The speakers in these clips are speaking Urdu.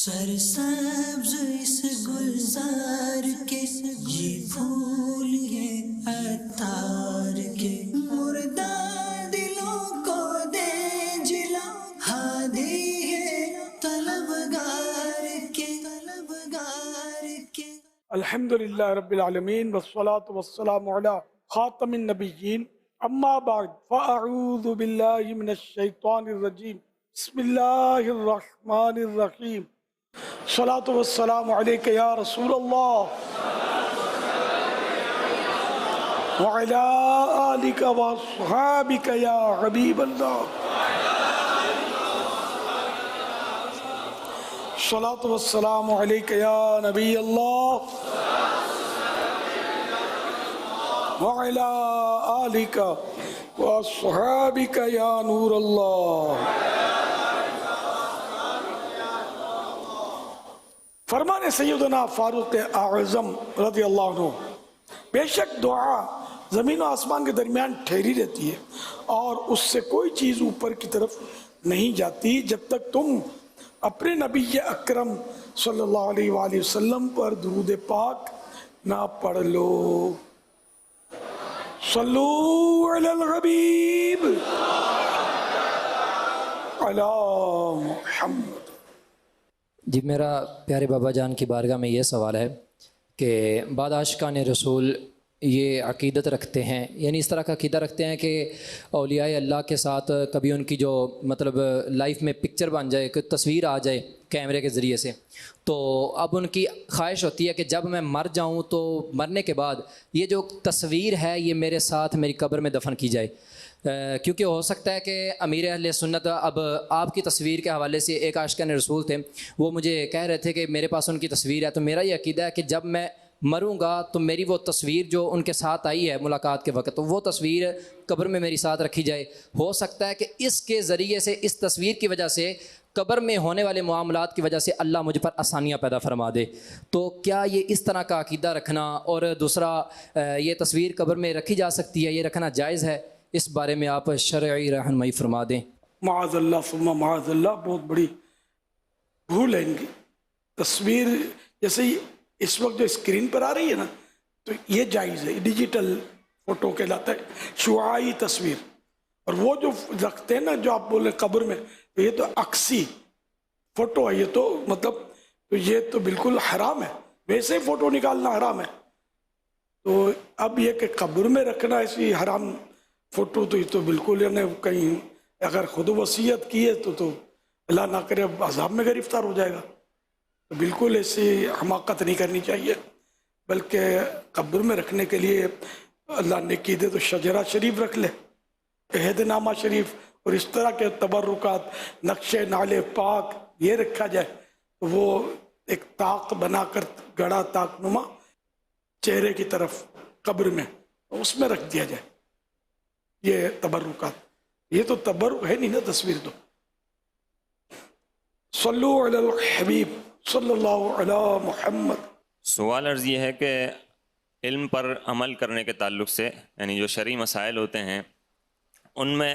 سرسبز اس گلزار کے یہ پھول یہ عطار کے مردہ دلوں کو دے جلا ہادی ہے طلبگار کے الحمدللہ رب العالمین والصلاة والسلام علی خاتم النبیین اما بعد فاعوذ باللہ من الشیطان الرجیم بسم اللہ الرحمن الرحیم الصلاة والسلام علیک یا رسول اللہ وعلی آلک واصحابک یا حبیب اللہ الصلاة والسلام علیک یا نبی اللہ وعلی آلک واصحابک یا نور اللہ۔ فرمان سیدنا فاروق اعظم رضی اللہ عنہ، بے شک دعا زمین و آسمان کے درمیان ٹھہری رہتی ہے اور اس سے کوئی چیز اوپر کی طرف نہیں جاتی جب تک تم اپنے نبی اکرم صلی اللہ علیہ وآلہ وسلم پر درود پاک نہ پڑھ لو۔ صلو علی الحبیب علی محمد۔ جی میرا پیارے بابا جان کی بارگاہ میں یہ سوال ہے کہ بعض عاشقان رسول یہ عقیدت رکھتے ہیں، یعنی اس طرح کا عقیدہ رکھتے ہیں کہ اولیاء اللہ کے ساتھ کبھی ان کی جو لائف میں پکچر بن جائے، کوئی تصویر آ جائے کیمرے کے ذریعے سے، تو اب ان کی خواہش ہوتی ہے کہ جب میں مر جاؤں تو مرنے کے بعد یہ جو تصویر ہے یہ میرے ساتھ میری قبر میں دفن کی جائے، کیونکہ ہو سکتا ہے کہ امیر اہل سنت اب آپ کی تصویر کے حوالے سے ایک عاشقان رسول تھے، وہ مجھے کہہ رہے تھے کہ میرے پاس ان کی تصویر ہے، تو میرا یہ عقیدہ ہے کہ جب میں مروں گا تو میری وہ تصویر جو ان کے ساتھ آئی ہے ملاقات کے وقت، تو وہ تصویر قبر میں میری ساتھ رکھی جائے۔ ہو سکتا ہے کہ اس کے ذریعے سے، اس تصویر کی وجہ سے، قبر میں ہونے والے معاملات کی وجہ سے اللہ مجھ پر آسانیاں پیدا فرما دے۔ تو کیا یہ اس طرح کا عقیدہ رکھنا، اور دوسرا یہ تصویر قبر میں رکھی جا سکتی ہے، یہ رکھنا جائز ہے؟ اس بارے میں آپ شرعی رہنمائی فرما دیں۔ معاذ اللہ ثم معاذ اللہ، بہت بڑی بھول ہے ان کی۔ تصویر جیسے اس وقت جو اسکرین پر آ رہی ہے نا، تو یہ جائز ہے، ڈیجیٹل فوٹو کہلاتا ہے، شعاعی تصویر۔ اور وہ جو رکھتے ہیں نا، جو آپ بول رہے قبر میں، تو یہ تو عکسی فوٹو ہے، یہ تو تو یہ تو بالکل حرام ہے، ویسے ہی فوٹو نکالنا حرام ہے۔ تو اب یہ کہ قبر میں رکھنا ایسی حرام فوٹو، تو یہ تو بالکل یعنی کہیں اگر خود وصیت کی ہے تو اللہ نہ کرے اب عذاب میں گرفتار ہو جائے گا۔ تو بالکل ایسی حماقت نہیں کرنی چاہیے، بلکہ قبر میں رکھنے کے لیے اللہ نے کی دے تو شجرہ شریف رکھ لے، عہد نامہ شریف، اور اس طرح کے تبرکات، نقشے نالے پاک یہ رکھا جائے، تو وہ ایک طاق بنا کر گڑا طاق نما چہرے کی طرف قبر میں، اس میں رکھ دیا جائے یہ تبرکات۔ یہ تو تبرک ہے نہیں نا، تصویر تو۔ صلو علی الحبیب صلی اللہ علی محمد۔ سوال عرض یہ ہے کہ علم پر عمل کرنے کے تعلق سے، یعنی جو شرعی مسائل ہوتے ہیں ان میں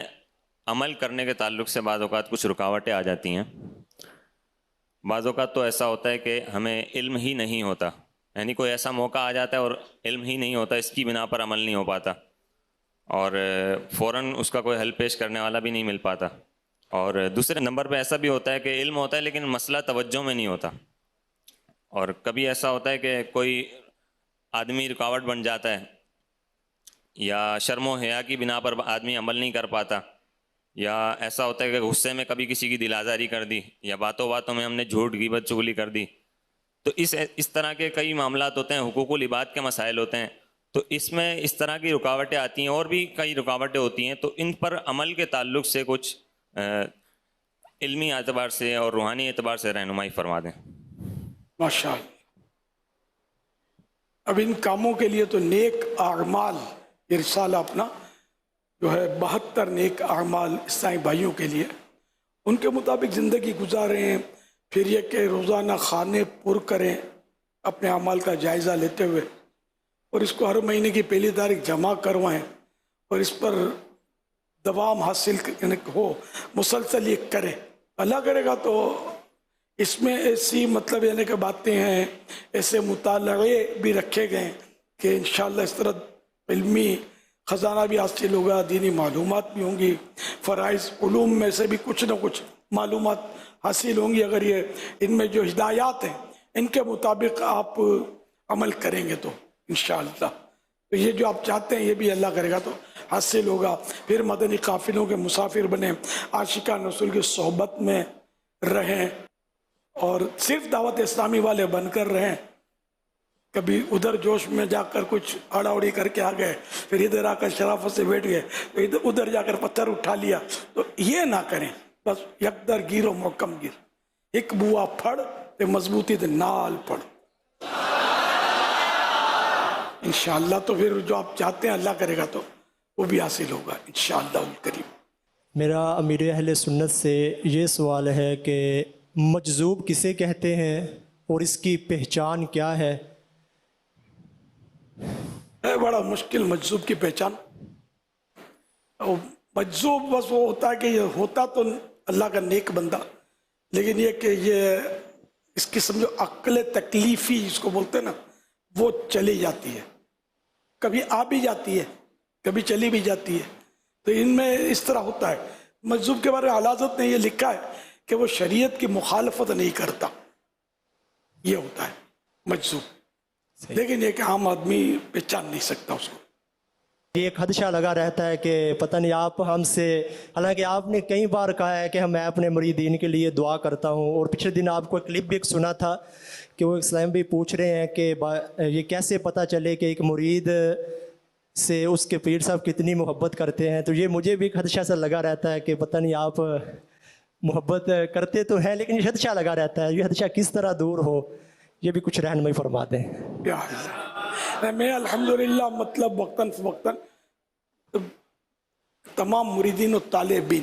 عمل کرنے کے تعلق سے بعض اوقات کچھ رکاوٹیں آ جاتی ہیں۔ بعض اوقات تو ایسا ہوتا ہے کہ ہمیں علم ہی نہیں ہوتا، یعنی کوئی ایسا موقع آ جاتا ہے اور علم ہی نہیں ہوتا، اس کی بنا پر عمل نہیں ہو پاتا، اور فوراً اس کا کوئی حل پیش کرنے والا بھی نہیں مل پاتا۔ اور دوسرے نمبر پہ ایسا بھی ہوتا ہے کہ علم ہوتا ہے لیکن مسئلہ توجہ میں نہیں ہوتا، اور کبھی ایسا ہوتا ہے کہ کوئی آدمی رکاوٹ بن جاتا ہے، یا شرم و حیا کی بنا پر آدمی عمل نہیں کر پاتا، یا ایسا ہوتا ہے کہ غصے میں کبھی کسی کی دل آزاری کر دی، یا باتوں باتوں میں ہم نے جھوٹ غیبت چغلی کر دی۔ تو اس طرح کے کئی معاملات ہوتے ہیں، حقوق العباد کے مسائل ہوتے ہیں، تو اس میں اس طرح کی رکاوٹیں آتی ہیں، اور بھی کئی رکاوٹیں ہوتی ہیں، تو ان پر عمل کے تعلق سے کچھ علمی اعتبار سے اور روحانی اعتبار سے رہنمائی فرما دیں۔ ماشاء اللہ۔ اب ان کاموں کے لیے تو نیک اعمال، یہ رسالہ اپنا جو ہے 72 نیک اعمال عیسائی بھائیوں کے لیے، ان کے مطابق زندگی گزاریں، پھر یہ کہ روزانہ کھانے پر کریں اپنے اعمال کا جائزہ لیتے ہوئے، اور اس کو ہر مہینے کی پہلی تاریخ جمع کروائیں، اور اس پر دوام حاصل ہو، مسلسل یہ کریں۔ اللہ کرے گا تو اس میں ایسی مطلب یعنی کہ باتیں ہیں، ایسے مطالعے بھی رکھے گئے ہیں کہ انشاءاللہ اس طرح علمی خزانہ بھی حاصل ہوگا، دینی معلومات بھی ہوں گی، فرائض علوم میں سے بھی کچھ نہ کچھ معلومات حاصل ہوں گی اگر یہ ان میں جو ہدایات ہیں ان کے مطابق آپ عمل کریں گے تو انشاءاللہ تو یہ جو آپ چاہتے ہیں یہ بھی اللہ کرے گا تو حاصل ہوگا. پھر مدنی قافلوں کے مسافر بنیں، عاشقان رسول کی صحبت میں رہیں اور صرف دعوت اسلامی والے بن کر رہیں. کبھی ادھر جوش میں جا کر کچھ آڑا اوڑی کر کے آ گئے، پھر ادھر آ کر شرافت سے بیٹھ گئے، پھر ادھر جا کر پتھر اٹھا لیا، تو یہ نہ کریں. بس یکدر گیر و محکم گیر، ایک بوا پھڑ تے مضبوطی تے نال پڑ انشاءاللہ. تو پھر جو آپ چاہتے ہیں اللہ کرے گا تو وہ بھی حاصل ہوگا انشاءاللہ الکریم. میرا امیر اہل سنت سے یہ سوال ہے کہ مجذوب کسے کہتے ہیں اور اس کی پہچان کیا ہے؟ ہے بڑا مشکل مجذوب کی پہچان. مجذوب بس وہ ہوتا ہے کہ یہ ہوتا تو اللہ کا نیک بندہ، لیکن یہ کہ یہ اس کی سمجھو عقل تکلیفی جس کو بولتے ہیں نا وہ چلی جاتی ہے، کبھی آ بھی جاتی ہے کبھی چلی بھی جاتی ہے. تو ان میں اس طرح ہوتا ہے. مجذوب کے بارے میں اعلیٰ حضرت نے یہ لکھا ہے کہ وہ شریعت کی مخالفت نہیں کرتا، یہ ہوتا ہے مجذوب. لیکن یہ کہ عام آدمی پہچان نہیں سکتا اس کو. یہ ایک خدشہ لگا رہتا ہے کہ پتہ نہیں آپ ہم سے، حالانکہ آپ نے کئی بار کہا ہے کہ میں اپنے مریدین کے لیے دعا کرتا ہوں. اور پچھلے دن آپ کو کلپ بھی ایک سنا تھا کہ وہ اسلام بھی پوچھ رہے ہیں کہ یہ کیسے پتہ چلے کہ ایک مرید سے اس کے پیر صاحب کتنی محبت کرتے ہیں. تو یہ مجھے بھی ایک خدشہ سا لگا رہتا ہے کہ پتہ نہیں آپ محبت کرتے تو ہیں لیکن یہ خدشہ لگا رہتا ہے. یہ خدشہ کس طرح دور ہو، یہ بھی کچھ رہنمائی فرما دیں. میں الحمدللہ مطلب وقتاً فوقتاً تمام مریدین و طالبین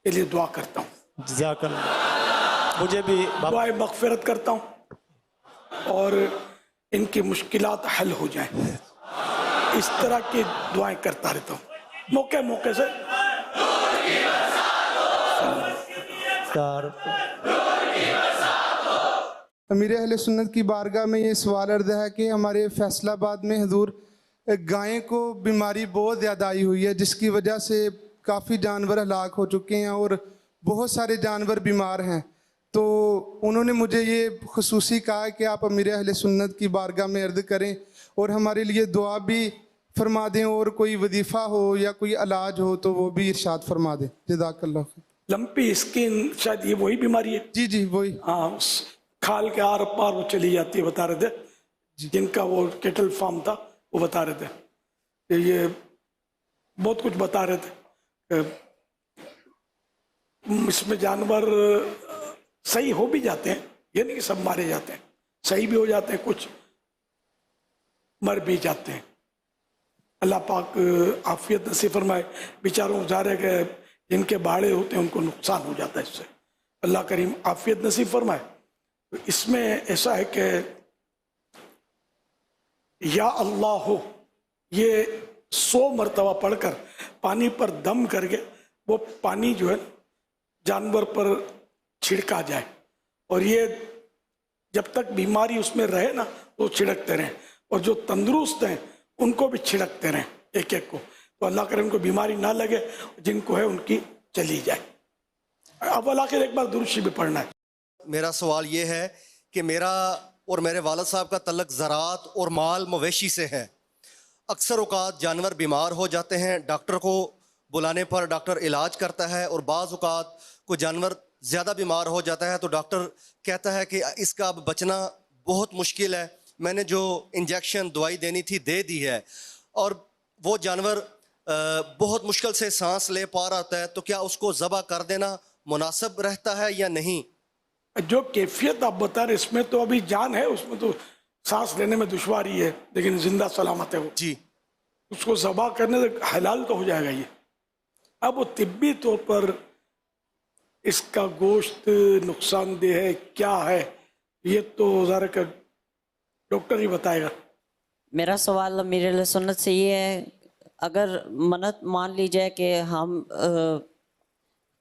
کے لیے دعا کرتا ہوں، جزاک اللہ. مجھے بھی دعائے مغفرت کرتا ہوں اور ان کی مشکلات حل ہو جائیں، اس طرح کی دعائیں کرتا رہتا ہوں موقع موقع سے. امیر اہل سنت کی بارگاہ میں یہ سوال عرض ہے کہ ہمارے فیصل آباد میں حضور گائیں کو بیماری بہت زیادہ آئی ہوئی ہے جس کی وجہ سے کافی جانور ہلاک ہو چکے ہیں اور بہت سارے جانور بیمار ہیں. تو انہوں نے مجھے یہ خصوصی کہا کہ آپ امیر اہل سنت کی بارگاہ میں عرض کریں اور ہمارے لیے دعا بھی فرما دیں اور کوئی وظیفہ ہو یا کوئی علاج ہو تو وہ بھی ارشاد فرما دیں. جزاک اللہ خیر. لمپی اسکن شاید یہ وہی بیماری ہے؟ جی جی وہی. ہاں، اس کھال کے آر پار وہ چلی جاتی ہے، بتا رہے تھے جن کا وہ کیٹل فارم تھا وہ بتا رہے تھے کہ یہ بہت کچھ بتا رہے تھے. اس میں جانور صحیح ہو بھی جاتے ہیں، یہ نہیں کہ سب مارے جاتے ہیں، صحیح بھی ہو جاتے ہیں، کچھ مر بھی جاتے ہیں. اللہ پاک عافیت نصیب فرمائے. بیچاروں ظاہر ہے کہ جن کے باڑے ہوتے ہیں ان کو نقصان ہو جاتا ہے اس سے. اللہ کریم عافیت نصیب فرمائے. اس میں ایسا ہے کہ یا اللہ ہو یہ 100 مرتبہ پڑھ کر پانی پر دم کر کے وہ پانی جو ہے جانور پر چھڑکا جائے اور یہ جب تک بیماری اس میں رہے نا وہ چھڑکتے رہیں اور جو تندرست ہیں ان کو بھی چھڑکتے رہیں ایک ایک کو. تو اللہ کرے ان کو بیماری نہ لگے، جن کو ہے ان کی چلی جائے. اب آخر ایک بار درود شریف بھی پڑھنا ہے. میرا سوال یہ ہے کہ میرا اور میرے والد صاحب کا تعلق زراعت اور مال مویشی سے ہے. اکثر اوقات جانور بیمار ہو جاتے ہیں، ڈاکٹر کو بلانے پر ڈاکٹر علاج کرتا ہے، اور بعض اوقات کوئی جانور زیادہ بیمار ہو جاتا ہے تو ڈاکٹر کہتا ہے کہ اس کا اب بچنا بہت مشکل ہے. میں نے جو انجیکشن دوائی دینی تھی دے دی ہے اور وہ جانور بہت مشکل سے سانس لے پا رہا ہوتا ہے، تو کیا اس کو ذبح کر دینا مناسب رہتا ہے یا نہیں؟ جو کیفیت آپ بتا رہے اس میں تو ابھی جان ہے، اس میں تو سانس لینے میں دشواری ہے لیکن زندہ سلامت ہے وہ جی. اس کو ذبح کرنے سے حلال تو ہو جائے گا یہ. اب وہ طبی طور پر اس کا گوشت نقصان دہ ہے کیا ہے یہ تو ظاہر کہ ڈاکٹر ہی بتائے گا. میرا سوال امیر اہل سنت سے یہ ہے، اگر منت مان لی جائے کہ ہم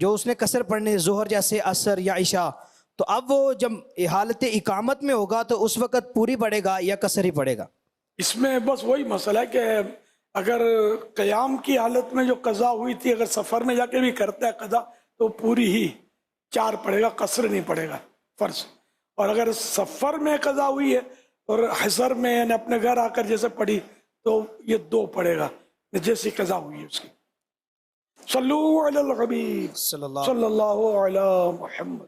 جو اس نے قصر پڑھنے ظہر جیسے عصر یا عشاء، تو اب وہ جب حالت اقامت میں ہوگا تو اس وقت پوری پڑھے گا یا قصر ہی پڑھے گا؟ اس میں بس وہی مسئلہ ہے کہ اگر قیام کی حالت میں جو قضا ہوئی تھی، اگر سفر میں جا کے بھی کرتا ہے قضا تو پوری ہی 4 پڑھے گا، قصر نہیں پڑھے گا فرض. اور اگر سفر میں قضا ہوئی ہے اور حضر میں یعنی اپنے گھر آ کر جیسے پڑھی تو یہ 2 پڑھے گا جیسی قضا ہوئی ہے اس کی. صلو علی الحبیب صلی اللہ علی محمد.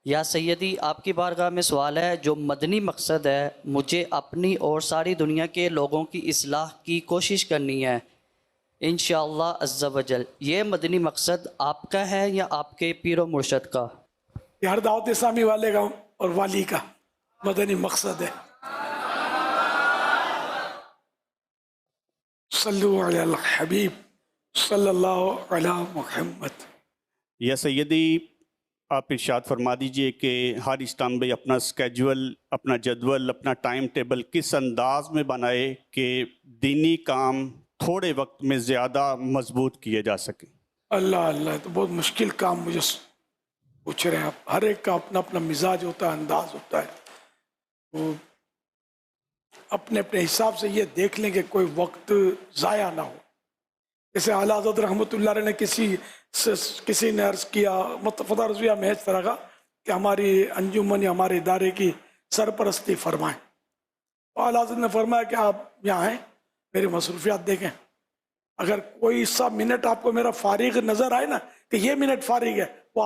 یا سیدی، آپ کی بارگاہ میں سوال ہے. جو مدنی مقصد ہے، مجھے اپنی اور ساری دنیا کے لوگوں کی اصلاح کی کوشش کرنی ہے انشاءاللہ عز و جل. یہ مدنی مقصد آپ کا ہے یا آپ کے پیر و مرشد کا؟ یہ ہر دعوت اسلامی والے کا اور والی کا مدنی مقصد ہے. صلو علی الحبیب صلی اللہ علی محمد. یا سیدی، آپ ارشاد فرما دیجئے کہ ہر اسلامی اپنا اسکیجول، اپنا جدول، اپنا ٹائم ٹیبل کس انداز میں بنائے کہ دینی کام تھوڑے وقت میں زیادہ مضبوط کیے جا سکیں. اللہ اللہ، تو بہت مشکل کام مجھے پوچھ رہے ہیں آپ. ہر ایک کا اپنا اپنا مزاج ہوتا ہے، انداز ہوتا ہے. وہ اپنے اپنے حساب سے یہ دیکھ لیں کہ کوئی وقت ضائع نہ ہو. جیسے اعلیٰ حضرت رحمۃ اللہ علیہ نے کسی نے عرض کیا متفقہ رضویہ میں اس طرح کا کہ ہماری انجمن یا ہمارے ادارے کی سرپرستی فرمائیں. اعلیٰ حضرت نے فرمایا کہ آپ یہاں ہیں، میری مصروفیات دیکھیں. اگر کوئی سا منٹ آپ کو میرا فارغ نظر آئے نا کہ یہ منٹ فارغ ہے، وہ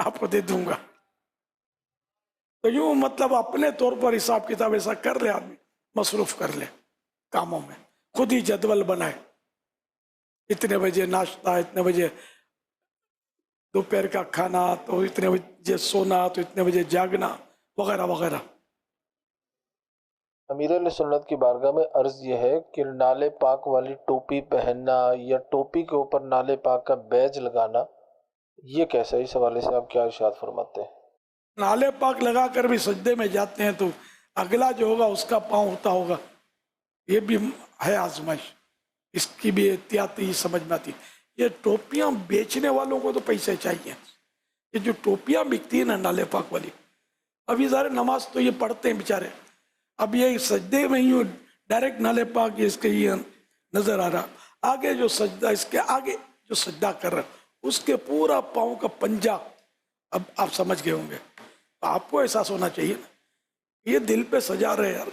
آپ کو دے دوں گا. تو یوں مطلب اپنے طور پر حساب کتاب ایسا کر لے، آدمی مصروف کر لے کاموں میں، خود ہی جدول بنائے. اتنے بجے ناشتہ، اتنے بجے دوپہر کا کھانا، تو اتنے بجے سونا، تو اتنے بجے جاگنا، وغیرہ وغیرہ. امیر علیہ سنت کی بارگاہ میں عرض یہ ہے کہ نالے پاک والی ٹوپی پہننا یا ٹوپی کے اوپر نالے پاک کا بیج لگانا، یہ کیسا؟ اس حوالے سے آپ کیا ارشاد فرماتے ہیں؟ نالے پاک لگا کر بھی سجدے میں جاتے ہیں تو اگلا جو ہوگا اس کا پاؤں ہوتا ہوگا. یہ بھی ہے آزمائش، اس کی بھی احتیاطی سمجھ میں آتی. یہ ٹوپیاں بیچنے والوں کو تو پیسے چاہیے. یہ جو ٹوپیاں بکتی ہیں نا نالے پاک والی، اب یہ سارے نماز تو یہ پڑھتے ہیں بیچارے، اب یہ سجدے میں ہی ڈائریکٹ نالے پاک اس کے یہ نظر آ رہا. آگے جو سجدہ، اس کے آگے جو سجدہ کر رہا اس کے پورا پاؤں کا پنجہ، اب آپ سمجھ گئے ہوں گے. آپ کو احساس ہونا چاہیے نا، یہ دل پہ سجا رہے یار.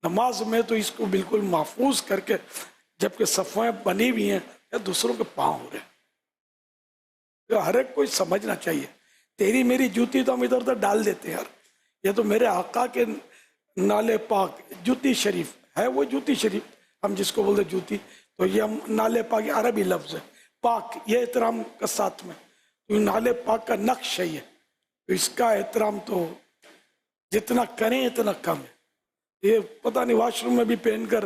نماز میں تو اس کو بالکل محفوظ کر کے، جبکہ صفیں بنی ہوئی ہیں یا دوسروں کے پاؤں ہو رہے ہیں. تو ہر ایک کو سمجھنا چاہیے. تیری میری جوتی تو ہم ادھر ادھر ڈال دیتے ہیں یار. یہ تو میرے آقا کے نالے پاک، جوتی شریف ہے، وہ جوتی شریف ہم جس کو بولتے جوتی، تو یہ ہم نالے پاک عربی لفظ ہے. پاک یہ احترام کا ساتھ میں، تو نالے پاک کا نقش ہے یہ، تو اس کا احترام تو جتنا کریں اتنا کم ہے. یہ پتہ نہیں واش روم میں بھی پہن کر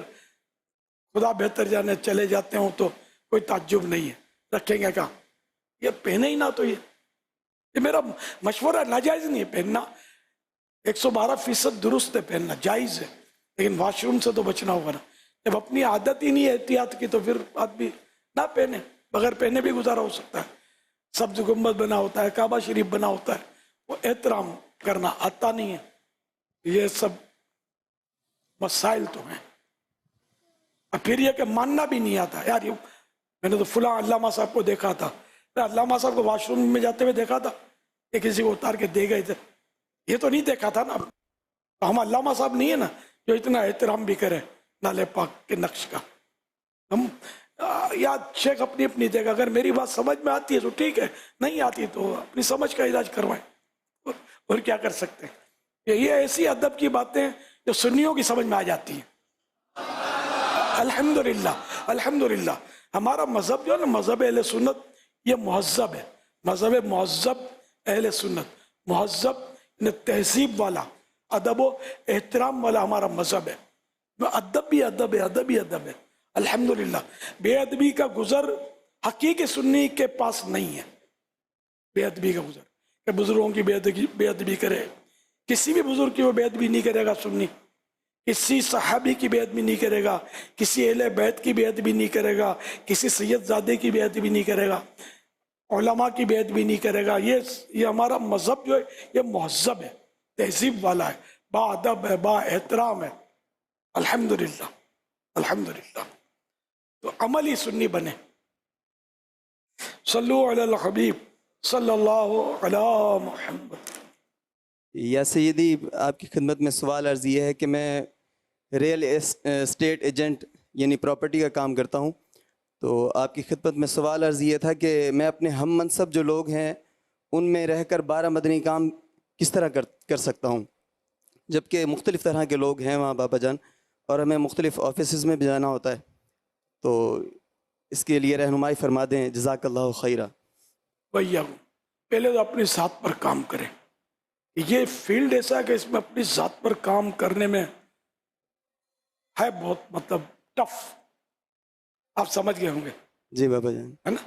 خدا بہتر جانے چلے جاتے ہوں تو کوئی تعجب نہیں ہے. رکھیں گے کہاں؟ یہ پہنے ہی نہ. تو یہ میرا مشورہ ناجائز نہیں ہے پہننا، 112% درست ہے، پہننا جائز ہے، لیکن واش روم سے تو بچنا ہوگا نا. جب اپنی عادت ہی نہیں ہے احتیاط کی تو پھر آدمی نہ پہنے، بغیر پہنے بھی گزارا ہو سکتا ہے. سبز گنبد بنا ہوتا ہے، کعبہ شریف بنا ہوتا ہے، وہ احترام کرنا آتا نہیں ہے. یہ سب مسائل تو ہیں. اور پھر یہ کہ ماننا بھی نہیں آتا یار. میں نے تو فلاں علامہ صاحب کو دیکھا تھا، میں علامہ صاحب کو واش روم میں جاتے ہوئے دیکھا تھا کہ کسی کو اتار کے دے گئے تھے. یہ تو نہیں دیکھا تھا نا. ہم علامہ صاحب نہیں ہے نا جو اتنا احترام بھی کرے نالے پاک کے نقش کا. ہم یاد شیخ اپنی اپنی جگہ، اگر میری بات سمجھ میں آتی ہے تو ٹھیک ہے، نہیں آتی تو اپنی سمجھ کا علاج کروائیں، اور کیا کر سکتے ہیں. یہ ایسی ادب کی باتیں جو سنیوں کی سمجھ میں آ جاتی ہیں. الحمدللہ الحمدللہ ہمارا مذہب جو ہے نا، مذہب اہل سنت، یہ مہذب ہے. مذہب مہذب اہل سنت، مہذب تہذیب والا، ادب و احترام والا ہمارا مذہب ہے. ادب بھی ادب ہے، ادب ہی ادب ہے. الحمدللہ بے ادبی کا گزر حقیقی سنی کے پاس نہیں ہے. بے ادبی کا گزر کہ بزرگوں کی بے ادبی کرے، کسی بھی بزرگ کی وہ بے ادبی نہیں کرے گا سنی. کسی صحابی کی بے ادبی نہیں کرے گا، کسی اہل بیت کی بے ادبی نہیں کرے گا، کسی سید زادے کی بے ادبی نہیں کرے گا، علماء کی بے ادبی نہیں کرے گا. یہ ہمارا مذہب جو ہے یہ مہذب ہے، تہذیب والا ہے، با ادب ہے، با احترام ہے. الحمدللہ الحمدللہ. تو عمل ہی سنی بنے. صلو علی الحبیب صلی اللہ علی محمد. یا سیدی آپ کی خدمت میں سوال عرض یہ ہے کہ میں ریئل اسٹیٹ ایجنٹ یعنی پراپرٹی کا کام کرتا ہوں. تو آپ کی خدمت میں سوال عرض یہ تھا کہ میں اپنے ہم منصب جو لوگ ہیں ان میں رہ کر 12 مدنی کام کس طرح کر سکتا ہوں، جبکہ مختلف طرح کے لوگ ہیں وہاں بابا جان اور ہمیں مختلف آفیسز میں بھی جانا ہوتا ہے. تو اس کے لیے رہنمائی فرما دیں، جزاک اللہ خیرہ. بھیا پہلے تو اپنی ذات پر کام کریں. یہ فیلڈ ایسا ہے کہ اس میں اپنی ذات پر کام کرنے میں ہے بہت مطلب ٹف. آپ سمجھ گئے ہوں گے. جی بابا جان. ہے نا.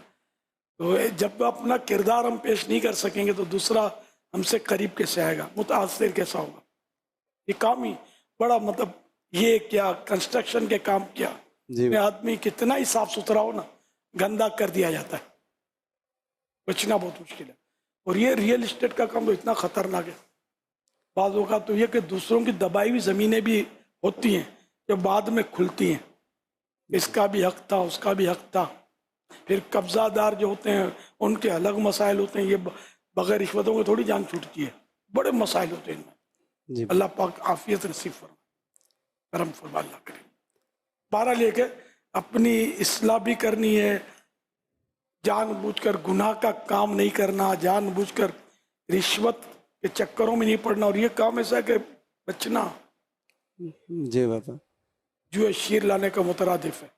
تو جب اپنا کردار ہم پیش نہیں کر سکیں گے تو دوسرا ہم سے قریب کیسے آئے گا، متاثر کیسا ہوگا. یہ کام ہی بڑا مطلب یہ کیا کنسٹرکشن کے کام کیا جی آدمی کتنا ہی صاف ستھرا ہو نا گندا کر دیا جاتا ہے. بچنا بہت مشکل ہے. اور یہ ریئل اسٹیٹ کا کام تو اتنا خطرناک ہے. بعض اوقات تو یہ کہ دوسروں کی دبائی ہوئی زمینیں بھی ہوتی ہیں جو بعد میں کھلتی ہیں. اس کا بھی حق تھا، اس کا بھی حق تھا. پھر قبضہ دار جو ہوتے ہیں ان کے الگ مسائل ہوتے ہیں. یہ بغیر رشوتوں کو تھوڑی جان چھوٹتی ہے. بڑے مسائل ہوتے ہیں ان میں. جی. اللہ پاک عافیت نصیب فرما، کرم فرما اللہ کرے. بہرحال یہ کہ اپنی اصلاح بھی کرنی ہے، جان بوجھ کر گناہ کا کام نہیں کرنا، جان بوجھ کر رشوت کے چکروں میں نہیں پڑنا. اور یہ کام ایسا ہے کہ بچنا جی بابا جو شیر لانے کا مترادف ہے.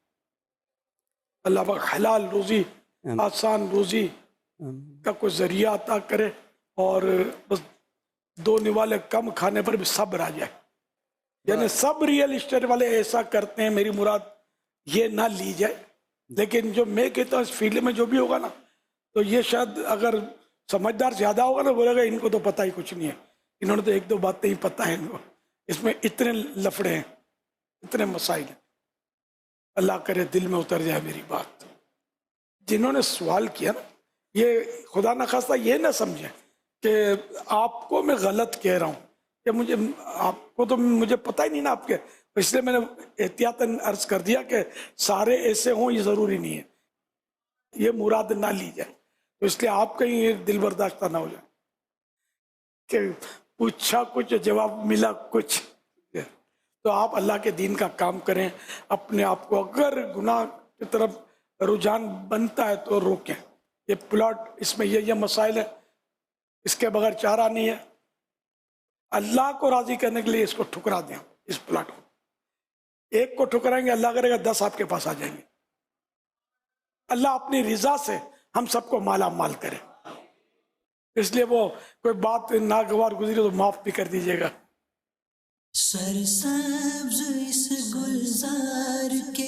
اللہ پاک حلال روزی، آسان روزی کا کوئی ذریعہ عطا کرے اور بس 2 نوالے کم کھانے پر بھی صبر آ جائے. یعنی سب ریئل اسٹیٹ والے ایسا کرتے ہیں، میری مراد یہ نہ لی جائے. لیکن جو میں کہتا ہوں اس فیلڈ میں جو بھی ہوگا نا تو یہ شاید اگر سمجھدار زیادہ ہوگا نا بولے گا ان کو تو پتہ ہی کچھ نہیں ہے، انہوں نے تو 1-2 باتیں ہی پتہ ہے ان کو. اس میں اتنے لفڑے ہیں، اتنے مسائل ہیں. اللہ کرے دل میں اتر جائے میری بات. جنہوں نے سوال کیا نا یہ خدا نخواستہ یہ نہ سمجھیں کہ آپ کو میں غلط کہہ رہا ہوں کہ مجھے آپ کو تو مجھے پتہ ہی نہیں نا آپ کے، اس لیے میں نے احتیاطاً عرض کر دیا کہ سارے ایسے ہوں یہ ضروری نہیں ہے، یہ مراد نہ لی جائے. تو اس لیے آپ کہیں دل برداشتہ نہ ہو جائے کہ پوچھا کچھ جواب ملا کچھ. تو آپ اللہ کے دین کا کام کریں. اپنے آپ کو اگر گناہ کی طرف رجحان بنتا ہے تو روکیں. یہ پلاٹ اس میں یہ مسائل ہیں، اس کے بغیر چارہ نہیں ہے. اللہ کو راضی کرنے کے لیے اس کو ٹھکرا دیں. اس پلاٹ کو ایک کو ٹھکرائیں گے، اللہ کرے گا 10 آپ کے پاس آ جائیں گے. اللہ اپنی رضا سے ہم سب کو مالا مال کرے. اس لیے وہ کوئی بات ناگوار گزری تو معاف بھی کر دیجیے گا. سرسبز اس گلزار کے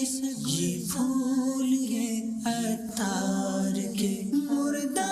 یہ پھول یہ عطار کے مردہ